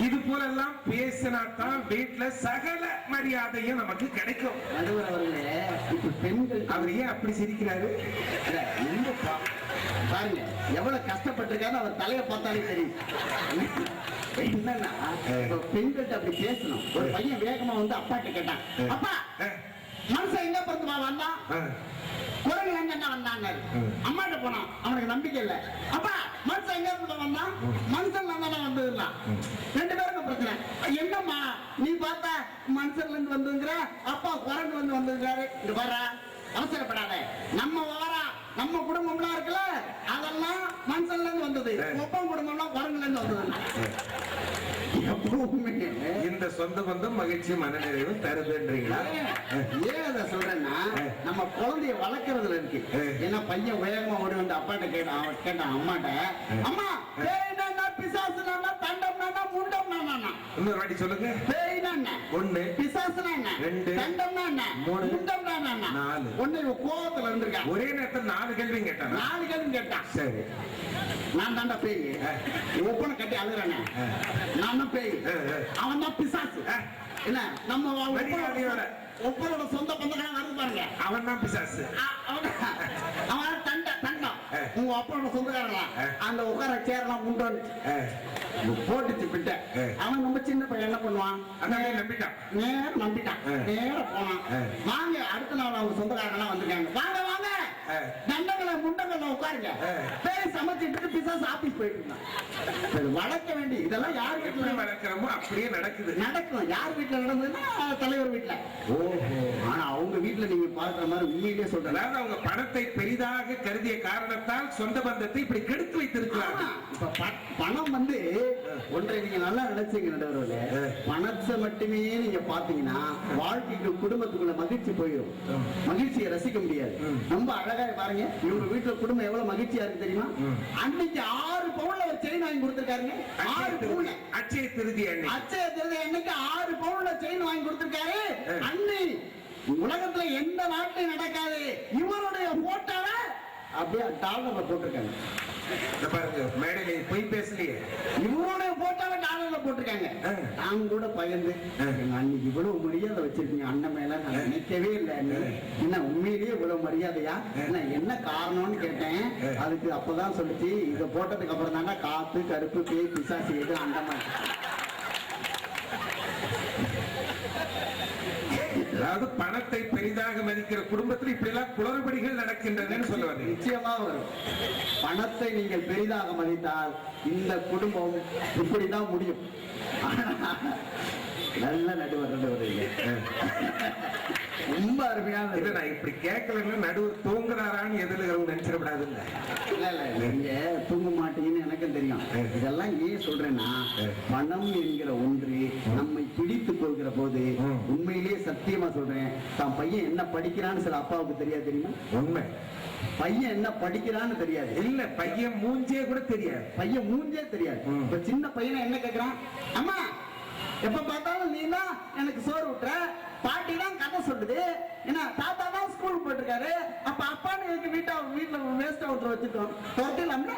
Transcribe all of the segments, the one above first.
இது போல எல்லாம் பேசினாத்தான் வீட்டுல சகல மரியாதையும் நமக்கு கிடைக்கும். நடுவர் அவர்களே, இப்ப பெண்கள் அவர் ஏன் அப்படி சிரிக்கிறாரு? பாருங்க எவ்வளவு கஷ்டப்பட்டிருக்காரு, அவர் தலையை பார்த்தாலே தெரியும். என்னன்னா பெண்கள்ட்ட அப்படி பேசணும். ஒரு பையன் வேகமா வந்து அப்பாட்ட கேட்டான், அப்பா மனுஷன் எங்க பிறந்துமா வந்தான், குரங்கு எங்க வந்தாங்க. அம்மாட்ட போனான், அவனுக்கு நம்பிக்கை இல்ல. அப்பா மனுஷன் எங்க இருந்து வந்தான், மனுஷன் தானே வந்ததுலாம். ரெண்டு பேருக்கும் பிரச்சனை. என்னம்மா நீ பார்த்தா மனுஷன்ல இருந்து வந்துங்கிற, அப்பா குரங்கு வந்து வந்துருக்காரு. இங்க வர அவசரப்படாத, நம்ம வாரா நம்ம குடும்பம்லாம் இருக்குல்ல, அதெல்லாம் மனுஷன்ல இருந்து வந்தது, ஒப்பம் குடும்பம்லாம் குரங்குல இருந்து வந்தது. இந்த சொந்த பந்தம் மகிழ்ச்சி மனநிறைவு தருதுன்றீங்களா? ஏன் அதை சொல்றேன்னா, நம்ம குழந்தைய வளர்க்கறதுல இருக்கு. ஏன்னா பையன் வேகமா ஓடி வந்து அப்பாட்ட கேட்டான் அம்மாட்ட, அம்மா பேய்னா பிசாசுனா தண்டம்னா முண்டம்னா. இன்னொரு வாட்டி சொல்லுங்க. பேய்னா என்ன? ஒண்ணு. பிசாசுனா என்ன? ரெண்டு. தண்டம்னா என்ன? மூணு. முண்டம்னா என்ன? நாலு. ஒண்ணு கோவத்துல இருந்திருக்கான். ஒரே நேரத்தில் 4 கேள்வி கேட்டான். 4 கேள்வி கேட்டான். சரி, நான் தாண்டா பேய், ஒப்பனை கட்டி அழுறானே, நான் தான் பேய், அவன் தான் பிசாசு. என்ன நம்ம ஒப்பனோட சொந்த பந்தக்காரன் வந்து பாருங்க, அவன் தான் பிசாசு. அவன் தண்டம் உங்க அப்பனோட சொந்தக்காரங்களா, அந்த உட்கார சேரலாம் முண்டோன்னு போட்டுச்சு பிட்ட. அவன் ரொம்ப சின்ன பையன் என்ன பண்ணுவான், நம்பிட்டான், நேரம் போனான். வாங்க அடுத்த நாள் அவங்க சொந்தக்காரங்களாம் வந்திருக்காங்க, வாங்க வாங்க தண்டங்களை முண்டங்களை உட்காருங்க. பேய் சமைச்சிட்டு பிசாசு ஆபீஸ் போயிட்டு இருந்தான். வளர்க்க வேண்டி இதெல்லாம் யார் வீட்டுல வளர்க்கிறோமோ அப்படியே நடக்கும். யார் வீட்டுல நடந்ததுன்னா தலைவர் வீட்டுல. ஓஹோ. ஆனா அவங்க வீட்டுல நீங்க பார்க்கிற மாதிரி உண்மையிலேயே சொல்றேன், அவங்க பணத்தை பெரிதாக கருதிய காரணத்தால் சொந்த பந்தத்தை இப்படி கெடுத்து வைத்திருக்கிறாங்க. இப்ப பணம் வந்து ஒன்றை நீங்க நல்லா நினைச்சீங்க நடுவர்களே, பணத்தை மட்டுமே நீங்க பாத்தீங்கன்னா வாழ்க்கைக்கு குடும்பத்துக்குள்ள மகிழ்ச்சி போயிடும், மகிழ்ச்சியை ரசிக்க முடியாது. ரொம்ப அழகா பாருங்க, இவங்க வீட்டுல குடும்பம் எவ்வளவு மகிழ்ச்சியா இருக்கு தெரியுமா? அன்னைக்கு 6 பவுன்ல ஒரு செயின் வாங்கி கொடுத்திருக்காருங்க. 6 பவுன்ல அச்சய திருதி அன்னைக்கு 6 பவுன்ல செயின் வாங்கி கொடுத்திருக்காரு. அன்னை உலகத்துல எந்த நாட்டிலும் நடக்காது. இவருடைய போட்டோவை அப்படியே டாலர்ல போட்டிருக்காங்க. பாருங்க, மேடையில போய் பேசலையே, இவருடைய போட்டோவை டாலர்ல போட்டிருக்காங்க. நான் கூட பயந்து, அன்னைக்கு இவ்வளவு மரியாதை வச்சிருக்கீங்க அண்ணன் மேல, நான் நினைக்கவே இல்லை. என்ன உண்மையிலேயே இவ்வளவு மரியாதையா, என்ன காரணம்னு கேட்டேன். அதுக்கு அப்பதான் சொல்லிச்சு, இதை போட்டதுக்கு அப்புறம் தாங்க காத்து கருப்பு பேய் பிசாசு எது அந்த மாதிரி. அதாவது பணத்தை பெரிதாக மதிக்கிற குடும்பத்தில் இப்படி எல்லாம் குளறுபடிகள் நடக்கின்றன சொல்லுவாங்க. நிச்சயமா வரும். பணத்தை நீங்கள் பெரிதாக மதித்தால் இந்த குடும்பம் இப்படிதான் முடியும். நல்ல நடுவர் ரொம்ப அருமையான. இல்ல நான் இப்படி கேட்கலன்னா நடுவர் தூங்குறாரான்னு எதிர்க்கிறவங்க நினைச்சிடக்கூடாது. இல்ல நீங்க தூங்க மாட்டீங்கன்னு எனக்கும் தெரியும். இதெல்லாம் ஏன் சொல்றேன்னா, பணம் என்கிற ஒன்று நம்மை பிடித்து கொள்கிற போது உண்மையிலேயே சத்தியமா சொல்றேன், தான் பையன் என்ன படிக்கிறான்னு சில அப்பாவுக்கு தெரியாது தெரியுமா? உண்மை. பையன் என்ன படிக்கிறான்னு தெரியாது. இல்ல பையன் மூஞ்சே கூட தெரியாது. பையன் மூஞ்சே தெரியாது. இப்ப சின்ன பையனை என்ன கேட்கிறான், அம்மா எப்ப பார்த்தாலும் நீ தான் எனக்கு சோறு விட்டுற, பாட்டி தான் கதை சொல்லுது, என்ன தாத்தா தான் ஸ்கூல் போட்டிருக்காரு, அப்ப அப்பான்னு எனக்கு வீட்டுல வேஸ்ட் அவுட் வச்சுக்கோம் தோட்டலாம்ல.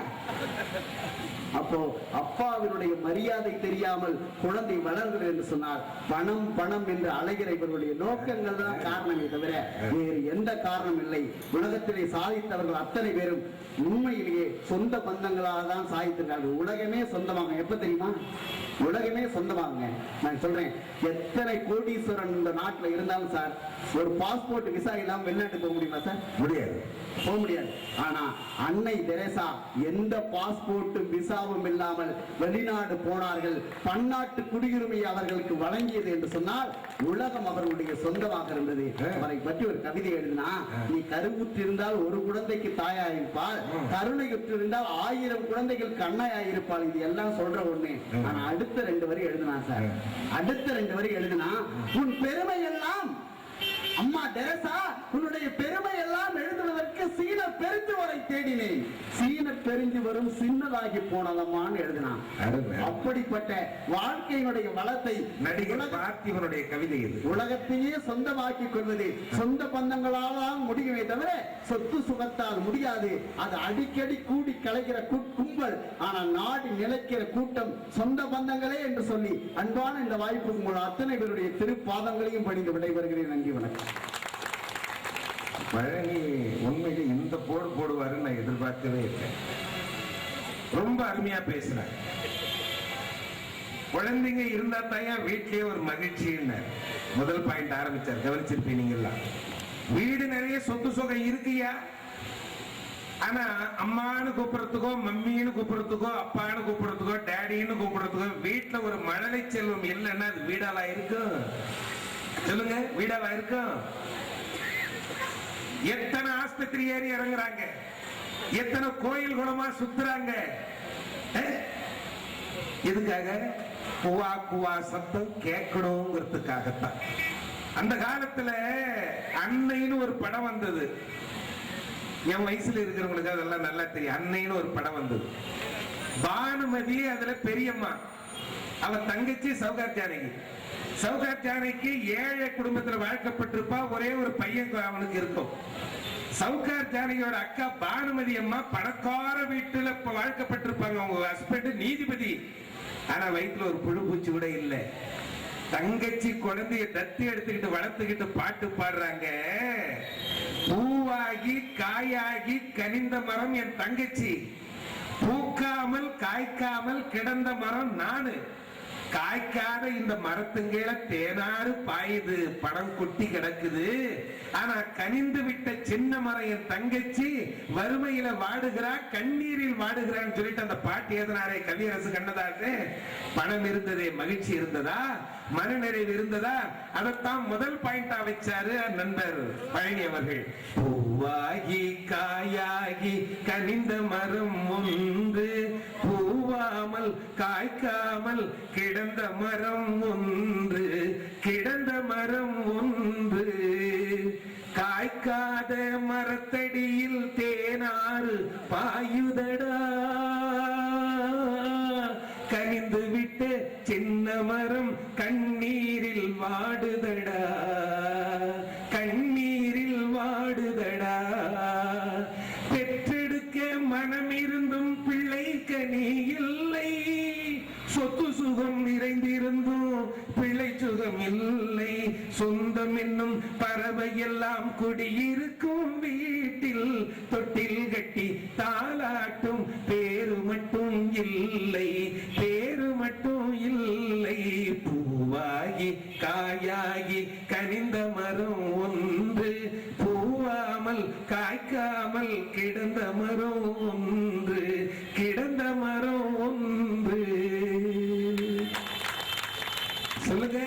அப்போ அப்பாவினுடைய மரியாதை தெரியாமல் குழந்தை வளர்கிறது என்று சொன்னால், பணம் பணம் என்று அலைகிற இவர்களுடைய நோக்கங்கள் தான் காரணமே தவிர வேறு எந்த காரணம் இல்லை. உலகத்திலே சாதித்தவர்கள் அத்தனை பேரும் உண்மையிலேயே சொந்த பந்தங்களாக தான் சாதித்திருக்கார்கள். உலகமே சொந்தமாக எப்ப தெரியுமா? உலகமே சொந்தமாங்க. நான் சொல்றேன், எத்தனை கோடீஸ்வரன் இந்த நாட்டில் இருந்தாலும் சார், ஒரு பாஸ்போர்ட் விசா இல்லாம வெளிநாட்டுக்கு போக முடியுமா சார்? முடியாது, போக முடியாது. ஆனா அன்னை தெரேசா எந்த பாஸ்போர்ட்டும் விசாவும் இல்லாமல் வெளிநாடு போனார்கள். பன்னாட்டு குடியுரிமை அவர்களுக்கு வழங்கியது என்று சொன்னால் உலகம் அவர்களுடைய சொந்தமாக இருந்தது. அவரை பற்றி ஒரு கவிதை எழுதினா, நீ கருவுற்றிருந்தால் ஒரு குழந்தைக்கு தாயாயிருப்பாள், கருணையுற்றிருந்தால் 1000 குழந்தைகள் கண்ணையாயிருப்பாள். இது எல்லாம் சொல்ற ஒண்ணு. ஆனா அடுத்த 2 வரி எழுதினா சார், அடுத்த 2 வரி எழுதினா, உன் பெருமை எல்லாம் அம்மா தெரசா, உன்னுடைய பெருமை எல்லாம் எழுதுவதற்கு சீன பெருஞ்சுவரை தேடினேன், சீன பெருஞ்சு வரும் சின்னதாகி போனதம்மான்னு எழுதினான். அப்படிப்பட்ட வாழ்க்கையினுடைய வளத்தை நடிகர் பார்த்திபனுடைய கவிதை இது. உலகத்தையே சொந்தமாக்கிக் கொள்வது சொந்த பந்தங்களால் முடியுமே தவிர சொத்து சுகத்தால் முடியாது. அது அடிக்கடி கூடி கலைக்கிற கும்பல், ஆனால் நாடு நிலைக்கிற கூட்டம் சொந்த பந்தங்களே என்று சொல்லி அன்பான இந்த வாய்ப்பு உங்கள் அத்தனை பேருடைய திருப்பாதங்களையும் பணிந்து விடைபெறுகிறேன். நன்றி, வணக்கம். பழனி உண்மையில இந்த போடு போடுவாருன்னு நான் எதிர்பார்க்கவே இல்லை. ரொம்ப அருமையா பேசுறேன். குழந்தைங்க இருந்தா தாயா வீட்லயே ஒரு மகிழ்ச்சின்னு முதல் பாயிண்ட் ஆரம்பிச்சார். கவனிச்சிருப்பீங்களா? வீடு நிறைய சொத்து சுகம் இருக்குயா, ஆனா அம்மான்னு கூப்பிடுறதுக்கோ மம்மின்னு கூப்பிடுறதுக்கோ அப்பான்னு கூப்பிடுறதுக்கோ டேடின்னு கூப்பிடுறதுக்கோ வீட்டுல ஒரு மழலை செல்வம் இல்லைன்னா அது வீடாவா இருக்கும்? சொல்லுங்க, வீடாவா இருக்கும்? எத்தனை ஆஸ்பத்திரி ஏறி இறங்குறாங்க, எத்தனை கோயில் குளமா சுத்துறாங்க. எதுக்காக? குவா குவா சத்தம் கேட்கணுங்கிறதுக்காகத்தான். அந்த காலத்துல அன்னைன்னு ஒரு படம் வந்தது. என் வயசுல இருக்கிறவங்களுக்கு அதெல்லாம் நல்லா தெரியும். அன்னைன்னு ஒரு படம் வந்தது. பானுமதி அதுல பெரியம்மா, அவ தங்கச்சி சௌகார் ஜானகி. சௌகார் ஜானகிக்கு ஏழை குடும்பத்துல வாழ்க்கப்பட்டிருப்பா. ஒரே ஒரு பையன் அவனுக்கு இருக்கும். சௌகார் ஜானகியோட அக்கா பானுமதி அம்மா பணக்கார வீட்டுல வாழ்க்கப்பட்டிருப்பாங்க. அவங்க ஹஸ்பண்ட் நீதிபதி, ஆனா வயிற்றுல ஒரு புழு பூச்சி கூட இல்லை. தங்கச்சி குழந்தைய தத்தி எடுத்துக்கிட்டு வளர்த்துக்கிட்டு பாட்டு பாடுறாங்க. பூவாகி காயாகி கனிந்த மரம் என் தங்கச்சி, பூக்காமல் காய்க்காமல் கிடந்த மரம் நானு, காய்க்காத இந்த மரத்துங்கீழ தேனாறு பாயுது, படம் கொட்டி கிடக்குது. ஆனா கனிந்து விட்ட சின்ன மரம் என் தங்கச்சி வறுமையில வாடுகிறா, கண்ணீரில் வாடுகிறான்னு சொல்லிட்டு அந்த பாட்டு எழுதினாரே கவியரசு கண்ணதாசன். பணம் இருந்ததே, மகிழ்ச்சி இருந்ததா, மனநிறைவு இருந்ததா? அதைத்தான் முதல் பாயிண்டா வச்சாரு நண்பர் பழனி அவர்கள். பூவாகி காயாகி கனிந்த மரம் ஒன்று, பூவாமல் காய்க்காமல் கிடந்த மரம் ஒன்று, கிடந்த மரம் ஒன்று, காய்க்காத மரத்தடியில் தேனாறு பாயுதடா, கனிந்து விட்டு சின்ன மரம் கண்ணீரில் வாடுதடா, கண்ணீரில் வாடுதடா. பெற்றெடுக்க மனம் இருந்தும் பிள்ளை கனி இல்லை, சொத்து சுகம் நிறைந்திருந்தும் பிள்ளை சுகம் இல்லை, சொந்தம் என்னும் பறவை எல்லாம் குடியிருக்கும் வீட்டில் தொட்டில் கட்டி தாலாட்டும் பேரு மட்டும் இல்லை, பேரு மட்டும் இல்லை. பூவாகி காயாகி கனிந்த மரம் ஒன்று, பூவாமல் காய்க்காமல் கிடந்த மரம் ஒன்று, கிடந்த மரம் ஒன்று. சொல்லுங்க,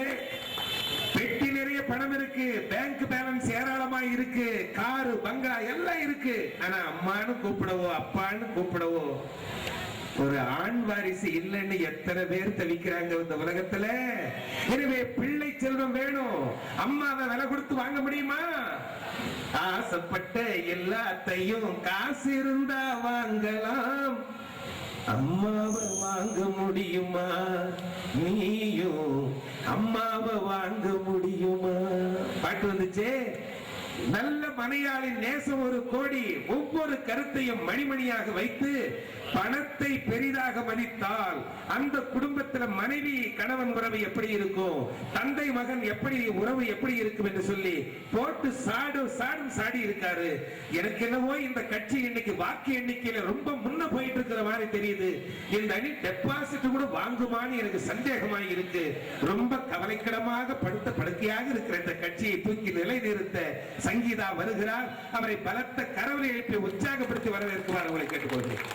பெட்டி நிறைய பணம் இருக்கு, பேங்க் பேலன்ஸ் ஏராளமா இருக்கு, காரு பங்களா எல்லாம் இருக்கு, ஆனா அம்மான்னு கூப்பிடவோ அப்பான்னு கூப்பிடவோ ஒரு ஆண் வாரிசு இல்லைன்னு எத்தனை பேர் தவிக்கிறாங்க இந்த உலகத்துல. எனவே பிள்ளை செல்வம் வேணும். அம்மாவை விலை கொடுத்து வாங்க முடியுமா? ஆசைப்பட்ட எல்லாத்தையும் காசு இருந்தா வாங்கலாம், அம்மாவை வாங்க முடியுமா? நீயும் அம்மாவை வாங்க முடியுமா? பாட்டு வந்துச்சே. நல்ல மனையாளின் நேசம் ஒரு கோடி, ஒவ்வொரு கருத்தையும் மணிமணியாக வைத்து பணத்தை பெரிதாக மதித்தால் அந்த குடும்பத்தில் மனைவி கணவன் உறவு எப்படி இருக்கும், தந்தை மகன் எப்படி உறவு எப்படி இருக்கும் என்று சொல்லி போட்டு சாடும் சாடி இருக்காரு. எனக்கு என்னவோ இந்த கட்சி இன்னைக்கு வாக்கு எண்ணிக்கையில ரொம்ப முன்ன போயிட்டு இருக்கிற மாதிரி தெரியுது. இந்த அணி டெபாசிட் கூட வாங்குமான்னு எனக்கு சந்தேகமாக இருக்கு. ரொம்ப கவலைக்கிடமாக படுத்த படுக்கையாக இருக்கிற இந்த கட்சியை தூக்கி நிலைநிறுத்த சங்கீதா வருகிறார். அவரை பலத்த கரவலை எழுப்பி உற்சாகப்படுத்தி வரவேற்குமாறு அவங்களை கேட்டுக்கொள்கிறேன்.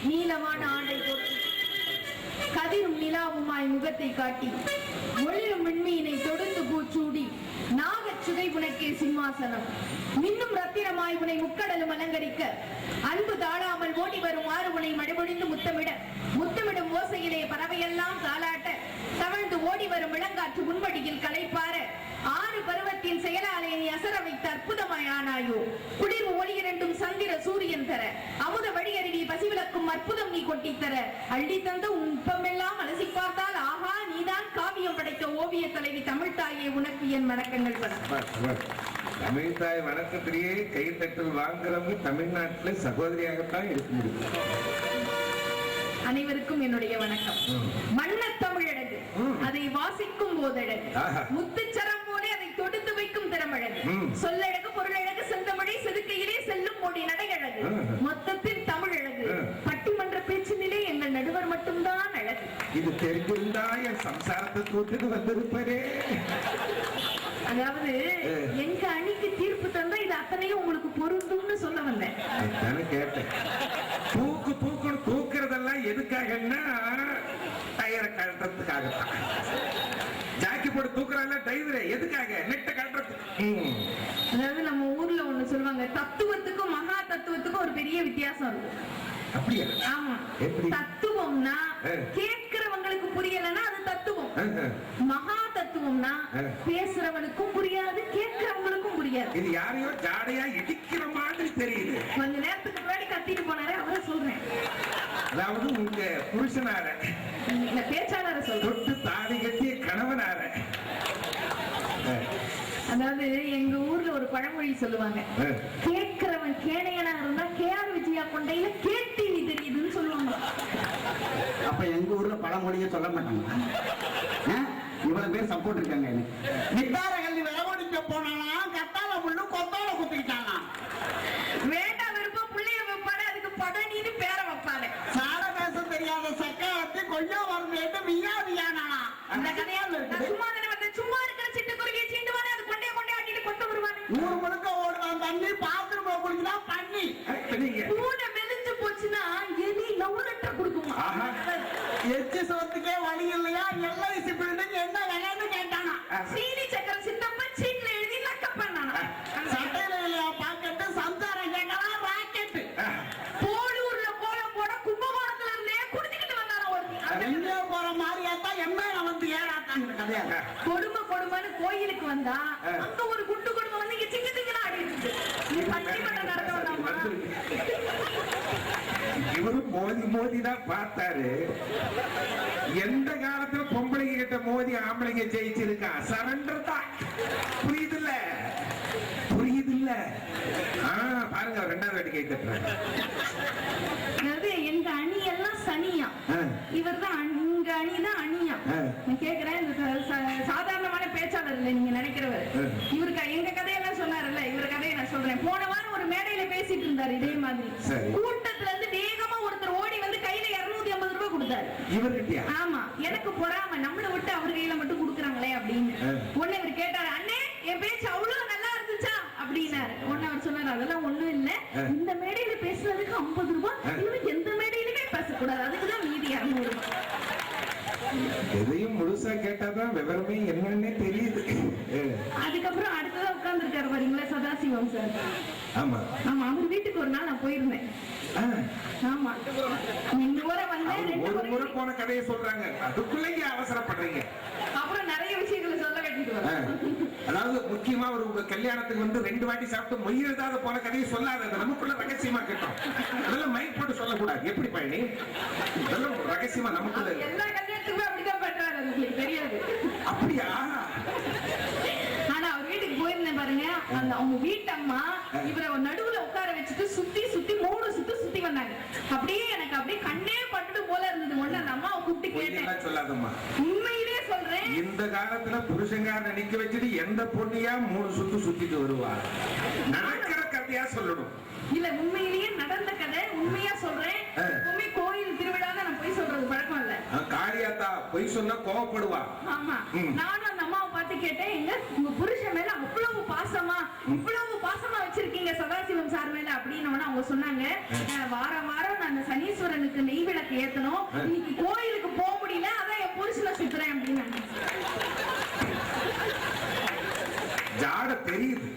நீலமான ஆண்டை போட்டு கதிரும் நிலாவுமாய் முகத்தை காட்டி ஒளிரும் விண்மீனை தொடுத்து பூச்சூடி நாகச்சுதை புனக்கே உனக்கே சிம்மாசனம். மின்னும் ரத்தினமாய் உனை முக்கடலும் அலங்கரிக்க, அன்பு தாழாமல் ஓடி வரும் ஆறு உனை மடிபொழிந்து முத்தமிட, முத்தமிடும் ஓசையிலே பறவையெல்லாம் தாளாட்ட, தவழ்ந்து ஓடி வரும் இளங்காற்று முன்வடியில் களைப்பார, ஆறு பருவத்தின் செயலாலே நீ அசர வைத்த அற்புதமாய் ஆனாயோ. குளிர் ஒளி இரண்டும் சந்திர சூரியன் தர, அமுத வழியருவி பசிவிலக்கும் அற்புதம் நீ கொட்டித்தர, அள்ளி தந்த உப்பமெல்லாம் அலசி பார்த்தால் ஆஹா நீதான் காவியம் படைத்த ஓவிய தலைவி தமிழ் தாயே, உனக்கு என் வணக்கங்கள் பல. தமிழ் தாய் வணக்கத்திலேயே கைத்தட்டல் வாங்குறவங்க தமிழ்நாட்டுல சகோதரியாகத்தான் இருக்க முடியும். அனைவருக்கும் என்னுடைய வணக்கம். வண்ண தமிழழகு, அதை வாசிக்கும் போதழகு, முத்துச்சரம் போலே அதை தொடுத்து வைக்கும் திறமழகு, சொல்லழகு பொருளழகு செந்தமிழை செதுக்கையிலே செல்லும் மொழி நடையழகு, மொத்தத்தில் தமிழழகு. பட்டிமன்ற பேச்சினிலே எங்கள் நடுவர் மட்டும்தான் அழகு. இது தெரிஞ்சிருந்தா என் சம்சாரத்தை கூட்டுக்கு வந்திருப்பதே. அதாவது எங்க அணிக்கு தீர்ப்பு தந்தா இது அத்தனையும் உங்களுக்கு பொருந்தும்னு சொல்ல வந்தேன். கேட்டேன். தூக்குன்னு தூக்குறதெல்லாம் எதுக்காகன்னா டயரை கழட்டுறதுக்காகத்தான். ஜாக்கி போட்டு தூக்குறாங்க டிரைவரை எதுக்காக? நெட்டை கழட்டுறதுக்கு. அதாவது நம்ம ஊர்ல ஒண்ணு சொல்லுவாங்க, தத்துவத்துக்கும் மகா தத்துவத்துக்கும் ஒரு பெரிய வித்தியாசம் இருக்கு. அப்படியா? ஆமா. தத்துவம்னா கேட்கிறவங்களுக்கு புரியலன்னா அது தத்துவம். மகா தத்துவம்னா பேசுறவனுக்கும் புரியாது, கேட்கிறவங்களுக்கும் புரியாது. இது யாரையோ ஜாடையா இடிக்கிற மாதிரி தெரியுது. கொஞ்ச நேரத்துக்கு முன்னாடி கத்திட்டு போனாரு, அவரை சொல்றேன். அதாவது உங்க புருஷனார, பேச்சாளர சொல்றேன், தொட்டு தாடி கட்டிய கணவனார. அதாவது எங்க ஊர்ல ஒரு பழமொழி சொல்லுவாங்க, கேட்கிறவன் கேணையனா இருந்தா கேஆர் விஜயா கொண்டையில கேட்டிவி தெரியுதுன்னு சொல்லுவாங்க. அப்ப எங்க ஊர்ல பழமொழியே சொல்ல மாட்டாங்க. இவ்வளவு பேர் சப்போர்ட் இருக்காங்க. நித்தார கல்வி விளவடிக்க போனானா கத்தால முள்ளு கொத்தால குத்திக்கிட்டானா. வேண்டாம் விருப்பம் பிள்ளைய வைப்பாரு, அதுக்கு படனின்னு பேரை வைப்பாரு. சாட பேச தெரியாத சக்காவத்தி கொஞ்சம் வரும் என்று மியாதியானா. அந்த கதையால இருக்கு. சும்மா தானே வந்து சும்மா இருக்கிற சிட்டுக்குருவியை சீண்டுவானே, அது கொண்டே ஆட்டிட்டு கொண்டு வருவானே. ஊர் முழுக்க ஓடுவான் தண்ணி, பாத்ரூம் குடிச்சா பண்ணி. பூனை மெலிஞ்சு போச்சுன்னா எலி லவ் லெட்டர் கொடுக்குமா? எச்சி சோத்துக்கே வழி இல்லையா? எல்ஐசி பில்டிங் என்ன விலைன்னு கேட்டானா. சீனி சக்கரம் சித்தப்பன் சீட்ல எழுதி லக்கப் பண்ணானா. சட்டையில இல்லையா பாக்கெட்டு, சம்சாரம் கேட்கலாம் ராக்கெட்டு. போலூர்ல கோலம் போட கும்பகோணத்துல இருந்தே குடிச்சுக்கிட்டு வந்தாரா ஒரு எங்கே போற மாதிரியாத்தா எம்ஏல வந்து ஏறாத்தாங்க கதையா. கொடுமைன்னு கோயிலுக்கு வந்தா அங்க ஒரு குண்டு கொடுமை வந்து இங்க சிங்க சிங்கனா ஆடிட்டு பட்டிமன்றம் நடத்த வேண்டாமா? இவரு மோதிதான் பார்த்தாரு. எந்த காலத்துல பொம்பளைங்க கிட்ட மோதி ஆம்பளைங்க ஜெயிச்சிருக்கா? சரண்டர் தான். புரியுதுல்ல? பாருங்க, ரெண்டாவது வாட்டி கை தட்டுறாங்க. எங்க அணி எல்லாம் சனியா, இவர் தான் உங்க அணிதான் அணியா. நான் கேக்குறேன், சாதாரணமான பேச்சாளர் இல்ல நீங்க நினைக்கிறவர். இவருக்கு எங்க கதையெல்லாம் சொன்னார்ல, இவர் கதையை நான் சொல்றேன். போன வாரம் ஒரு மேடையில பேசிட்டு இருந்தாரு இதே மாதிரி. கூட்டத்துல இருந்து வேகமா ஒருத்தர் ஓடி வந்து கையில 250 ரூபாய் கொடுத்தாரு இவர்கிட்ட. ஆமா, எனக்கு பொறாம, நம்மளை விட்டு அவர் கையில மட்டும் கொடுக்குறாங்களே அப்படின்னு. உடனே இவர் கேட்டாரு, அண்ணே என் பேச்சு அவ்வளவு நல்லா இருந்துச்சா அப்படின்னாரு. உடனே அவர் சொன்னாரு, அதெல்லாம் ஒண்ணும் இல்ல, இந்த மேடையில பேசுறதுக்கு 50 ரூபாய், இவருக்கு எந்த மேடையிலுமே பேசக்கூடாது, அதுக்குதான் மீதி 200 ரூபாய். எதையும் முழுசா கேட்டாதான் விவரமே என்னன்னே தெரியுது. அதுக்கப்புறம் அடுத்ததா உட்கார்ந்து இருக்காரு பாருங்களா, சதாசிவம் சார். ஆமா ஆமா, அவர் வீட்டுக்கு ஒரு நாள் நான் போயிருந்தேன். ஆமா, 2 முறை வந்தேன். 2 முறை போன கதையை சொல்றாங்க, அதுக்குள்ளேயே அவசரப்படுறீங்க. அப்புறம் நிறைய விஷயங்களை சொல்ல வேண்டியது வரும். அதாவது முக்கியமா ஒரு உங்க கல்யாணத்துக்கு வந்து 2 வாட்டி சாப்பிட்டு மொய் எழுதாத போன கதையை சொல்லாத, நமக்குள்ள ரகசியமா கேட்டோம். அதெல்லாம் மைக் போட்டு சொல்லக்கூடாது. எப்படி பயணி? அதெல்லாம் ரகசியமா நமக்குள்ள. எல்லா கல்யாணத்துக்குமே அப்படிதான் பண்றாரு, உங்களுக்கு தெரியாது. அப்படியா? ஆனா அவர் வீட்டுக்கு போயிருந்தேன் பாருங்க, அந்த அவங்க வீட்டம்மா இவரை நடுவுல உட்கார வச்சுட்டு சுத்தி 3 சுத்தி வந்தாங்க. அப்படியே எனக்கு அப்படியே கண்ணே பட்டுட்டு போல இருந்தது. ஒண்ணு அந்த அம்மாவை கூப்பிட்டு கேட்டேன். சொல்லாதம்மா, உண்மையிலே சொல்றேன். இந்த காலத்துல புருஷங்காரனை நிக்க வச்சுட்டு எந்த பொண்ணையா 3 சுத்திட்டு வருவா? நடக்கிற கதையா சொல்லணும். இல்ல, உண்மையிலேயே நடந்த கதை, உண்மையா சொல்றேன். எப்பவுமே கோயில் திருவிழால நான் போய் சொல்றது பழக்கம் இல்ல. காளியாத்தா பொய் சொன்னா கோவப்படுவா. ஆமா, நானும் அந்த அம்மாவை பார்த்து கேட்டேன், எங்க உங்க புருஷன் மேல அவ்வளவு பாசமா வச்சிருக்கீங்க சதாசிவம் சார் மேல அப்படின்னு. அவங்க சொன்னாங்க, வாரம் நான் சனீஸ்வரனுக்கு நெய் விளக்கு ஏத்தணும், இன்னைக்கு கோயிலுக்கு போக முடியல, அதான் என் புருஷனை சுத்துறேன் அப்படின்னு. ஜாட தெரியுது.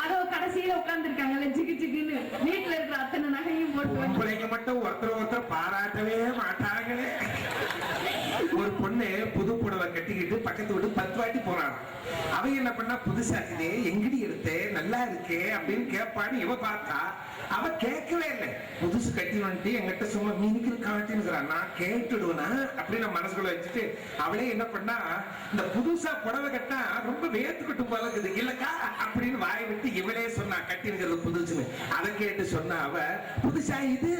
அதோ கடைசியில உட்கார்ந்துருக்காங்கல்ல ஜிகு ஜிகுன்னு வீட்டுல இருக்கிற அத்தனை நகையும் போட்டு வந்து பொம்பளைங்க மட்டும் ஒருத்தர் பாராட்டவே மாட்டாங்களே. ஒரு பொண்ணு புது புடவை கட்டிக்கிட்டு பக்கத்து வீட்டு 10 வாட்டி போறான். அவ என்ன பண்ணா, புதுசா இதே எங்கடி எடுத்தே, நல்லா இருக்கே அப்படின்னு கேட்பான்னு இவ பார்த்தா அவ கேட்கவே இல்லை. புதுசு கட்டி வந்துட்டு எங்கிட்ட சும்மா மீனிக்கிற காட்டின்னு நான் கேட்டுடுவேனா அப்படின்னு நான் மனசுக்குள்ள வச்சுட்டு அவளே என்ன பண்ணா, இந்த புதுசா புடவை கட்டா ரொம்ப வேத்துக்கிட்டு போல இருக்குது இல்லக்கா அப்படின்னு வாய் விட்டு இவளே சொன்னா கட்டிங்கிறது புதுசுன்னு. அதை கேட்டு சொன்னா அவ, புதுசா இது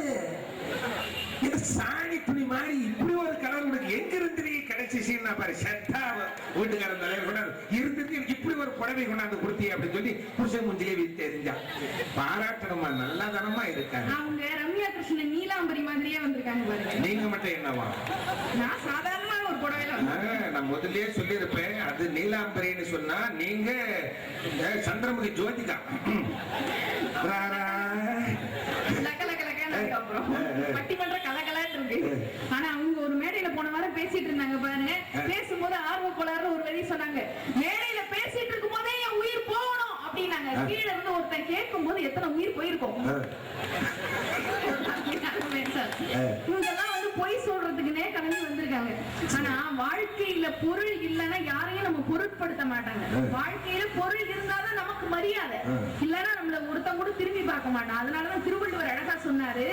சாணி துணி மாதிரி இப்படி ஒரு கலர் உனக்கு எங்க இருந்து கிடைச்சிச்சுன்னா பாரு, ஷட்டா வீட்டுக்காரன் தலைவர் கொண்டாந்து இருந்துட்டு இப்படி ஒரு புடவை கொண்டாந்து கொடுத்தி அப்படின்னு சொல்லி புருஷன் முஞ்சிலே வீட்டு தெரிஞ்சான். பாராட்டணுமா, நல்லா தனமா இருக்காங்க. அவங்க ரம்யா கிருஷ்ணன் நீலாம்பரி மாதிரியே வந்திருக்காங்க பாருங்க. நீங்க மட்டும் என்னவா? நான் சாதாரணமா ஒரு புடவையில நான் முதல்லயே சொல்லியிருப்பேன், அது நீலாம்பரின்னு சொன்னா நீங்க சந்திரமுகி ஜோதிகா. அப்புறம் பட்டிமன்ற கலகலான்னு இருக்கு. ஆனா அவங்க ஒரு மேடையில போன வாரம் பேசிட்டு இருந்தாங்க பாருங்க. பேசும்போது ஆர்வ கோளாறுல ஒரு வரி சொன்னாங்க, மேடையில பேசிட்டு இருக்கும் போதே என் உயிர் போகணும் அப்படின்னாங்க. கீழே இருந்து ஒருத்தன் கேட்கும் போது எத்தனை உயிர் போயிருக்கும். இவங்கெல்லாம் வந்து பொய் சொல்றதுக்குன்னே கிளம்பி வந்திருக்காங்க. ஆனா வாழ்க்கையில பொருள் இல்லைன்னா யாரையும் நம்ம பொருட்படுத்த மாட்டாங்க. வாழ்க்கையில பொருள் இருந்தாதான் நமக்கு மரியாதை, இல்லைன்னா நம்மள ஒருத்தன் கூட திரும்பி பார்க்க மாட்டான். அதனாலதான் திருவள்ளுவர் அழகா சொன்னாரு,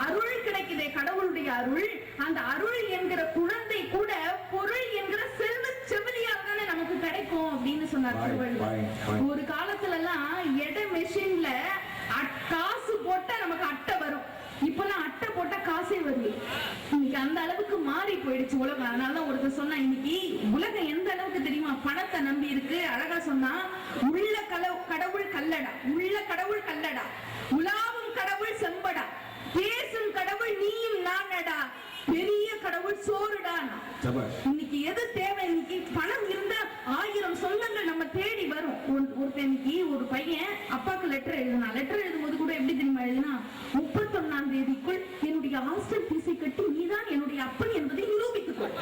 அருள் கிடைக்குதே கடவுளுடைய அருள், அந்த அருள் என்கிற குழந்தை கூட பொருள் என்கிற செல்வ செவிலியால் தானே நமக்கு கிடைக்கும் அப்படின்னு சொன்னார் திருவள்ளுவர். ஒரு காலத்துல எல்லாம் எடை மெஷின்ல காசு போட்டா நமக்கு அட்டை வரும். இப்பெல்லாம் அட்டை போட்டா காசே வருது. இன்னைக்கு அந்த அளவுக்கு மாறி போயிடுச்சு உலகம். அதனாலதான் ஒருத்தர் சொன்னா, இன்னைக்கு உலகம் எந்த அளவுக்கு தெரியுமா பணத்தை நம்பி இருக்கு. அழகா சொன்னா, உள்ள கடவுள் கல்லடா, உள்ள கடவுள் கல்லடா, உலாவும் கடவுள் செம்படா, பேசும் கடவுள் நீயும் நானடா, பெரிய கடவுள் சோறுடா. இன்னைக்கு எது தேவை? இன்னைக்கு பணம் இருந்தா 1000 சொந்தங்கள் நம்ம தேடி வரும். இன்னைக்கு ஒரு பையன் அப்பாக்கு லெட்டர் எழுதினா, லெட்டர் எழுதும்போது கூட எப்படி தெரியுமா எழுதினா, 31ஆம் தேதிக்குள் என்னுடைய ஹாஸ்டல் ஃபீஸை கட்டி நீதான் என்னுடைய அப்பன் என்பதை நிரூபித்துக்கொள்.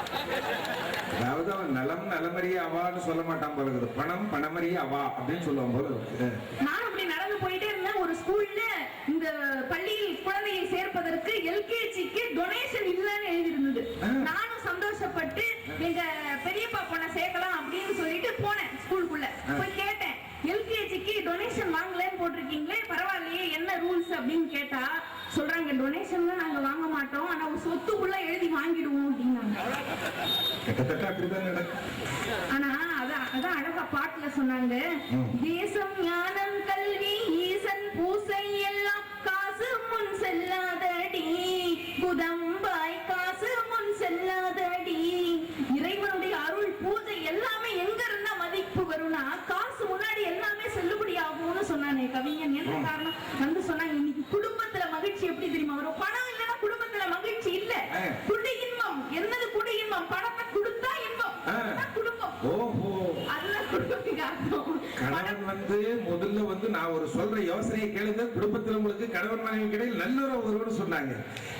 அதாவது அவன் நலம் நலமறிய அவான்னு சொல்ல மாட்டான் போல இருக்குது, பணம் பணமறிய அவா அப்படின்னு சொல்லுவான் போல இருக்கு. நான் அப்படி நடந்து போயிட்டே இருந்தேன். ஒரு ஸ்கூல்ல இந்த பள்ளியில் குழந்தையை சேர்ப்பதற்கு எல்கேஜிக்கு டொனேஷன் இல்லன்னு எழுதி இருந்தது. நானும் சந்தோஷப்பட்டு எங்க பெரியப்பா பொண்ணை சேர்க்கலாம் அப்படின்னு சொல்லிட்டு போனேன். ஸ்கூலுக்குள்ள போய் கேட்டேன், எல்கேஜிக்கு டொனேஷன் வாங்கலன்னு போட்டிருக்கீங்களே, பரவாயில்லையே என்ன ரூல்ஸ் அப்படின்னு கேட்டா சொல்றாங்க, டொனேஷன் நாங்க வாங்க மாட்டோம், ஆனா ஒரு சொத்துக்குள்ள எழுதி வாங்கிடுவோம் அப்படின்னாங்க. ஆனா அதான் அழகா பாட்டுல சொன்னாங்க, தேசம் ஞானம் கல்வி ஈசன் பூசை எல்லாம் காசு முன் செல்லாதடி, குதம்பாய் காசு முன் செல்லாதடி. இறைவனுடைய அருள் பூஜை எல்லாமே எங்க இருந்தா மதிப்பு வரும்னா, காசு முன்னாடி எல்லாமே செல்லுபடி ஆகும்னு சொன்னானே கவிஞன். என்ன காரணம் வந்து சொன்னாங்க, இன்னைக்கு குடும்பத்துல மகிழ்ச்சி எப்படி தெரியுமா வரும்? பணம் இல்லைன்னா குடும்பத்துல மகிழ்ச்சி இல்ல. குடி இன்பம் என்னது? குடி இன்பம். பணத்தை கொடுத்தா இன்பம், குடும்பம். ஓஹோ, அதுதான் குடும்பத்துக்கு அர்த்தம். கணவன் வந்து முதல்ல வந்து நான் ஒரு சொல்ற யோசனையை கேளுங்க. குடும்பத்தில் உங்களுக்கு கணவன் மனைவி கிடையில் நல்லுறவு வரும்னு சொன்னாங்க.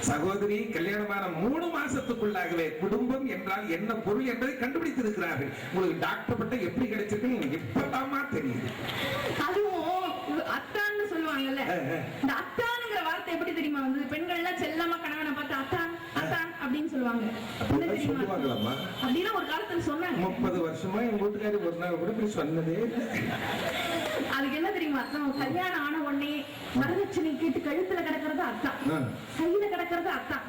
சகோதரி கல்யாணமான 3 மாசத்துக்குள்ளாகவே குடும்பம் என்றால் என்ன பொருள் என்பதை கண்டுபிடித்திருக்கிறார்கள். உங்களுக்கு டாக்டர் பட்டம் எப்படி கிடைச்சிருக்கு இப்பதாமா தெரியுது. அதுவும் அத்தான்னு சொல்லுவாங்கல்ல, இந்த அத்தானுங்கிற வார்த்தை எப்படி தெரியுமா வந்து? பெண்கள் எல்லாம் செல்லமா கணவனை பார்த்து அத்தான் அத்தான் அப்படின்னு சொல்லுவாங்க. அப்படின்னா ஒரு காலத்துல சொன்னாங்க. 30 வருஷமா என் வீட்டுக்காரி ஒரு நாள் கூட இப்படி சொன்னதே. அதுக்கு என்ன தெரியுமா அர்த்தம்? கல்யாணம் ஆன உடனே வரதட்சணை கேட்டு கழுத்துல கிடக்கிறது அத்தான், கையில கிடக்கிறது அத்தான்,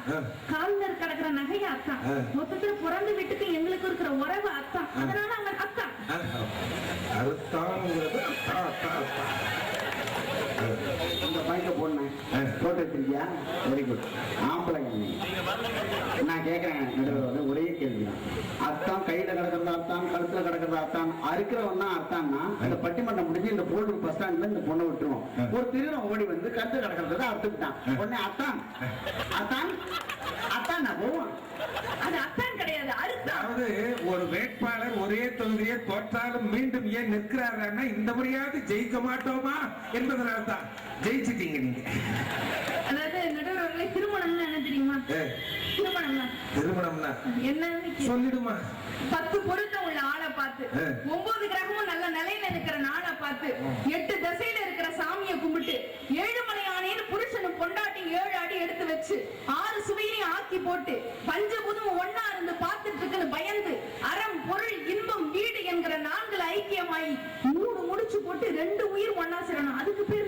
கால்ல கிடக்கிற நகைய அத்தான், மொத்தத்துல பிறந்த வீட்டுக்கு எங்களுக்கு இருக்கிற உறவு அத்தான். அதனால அவங்க அத்தான் அறுத்தான்ங்கிறது இந்த பாயிண்ட போடுனேன் போட்டு வச்சிருக்கியா? Very good. ஆம்பளைங்க நான் கேட்கிறேன், நடுவர் ஒரே கேள்விதான். அத்தான் கையில கிடக்கிறதா அத்தான், கழுத்துல கிடக்கிறதா அத்தான், அறுக்கிறவன் தான் அத்தான்னா இந்த பட்டிமன்றம் முடிஞ்சு இந்த போர்டு பஸ் ஸ்டாண்ட்ல இந்த பொண்ணை விட்டுருவோம். ஒரு திருடம் ஓடி வந்து கழுத்து கிடக்கிறத அறுத்துக்கிட்டான். உடனே அத்தான் அத்தான் அத்தான் போவோம். அது அத்தான் கிடையாது, அதாவது ஒரு வேட்பாளர் ஒரே தொகுதியை தோற்றாலும் மீண்டும் ஏன் நிற்கிறாருன்னா இந்த முறையாவது ஜெயிக்க மாட்டோமா என்பதனால் அவ்வளவுதான், ஜெயிச்சிட்டீங்க நீங்க. அதாவது நடுவர்களே, திருமணம்னா என்ன தெரியுமா? திருமணம்னா என்னன்னு சொல்லிடுமா? 10 பொருத்தம் உள்ள ஆளை பார்த்து, 9 கிரகமும் நல்ல நிலையில இருக்கிற நாளை பார்த்து, 8 திசையில இருக்கிற சாமியை கும்பிட்டு, 7 மலையானேன்னு புருஷனும் பொண்டாட்டி 7 அடி எடுத்து வச்சு 6 சுவையிலையும் ஆக்கி போட்டு பஞ்சபூதம் ஒன்னா இருந்து பார்த்துட்டு இருக்குன்னு பயந்து அறம் பொருள் இன்பம் வீடு என்கிற 4 ஐக்கியமாயி 3 முடிச்சு போட்டு 2 உயிர் ஒன்னா சேரணும். அதுக்கு பேர்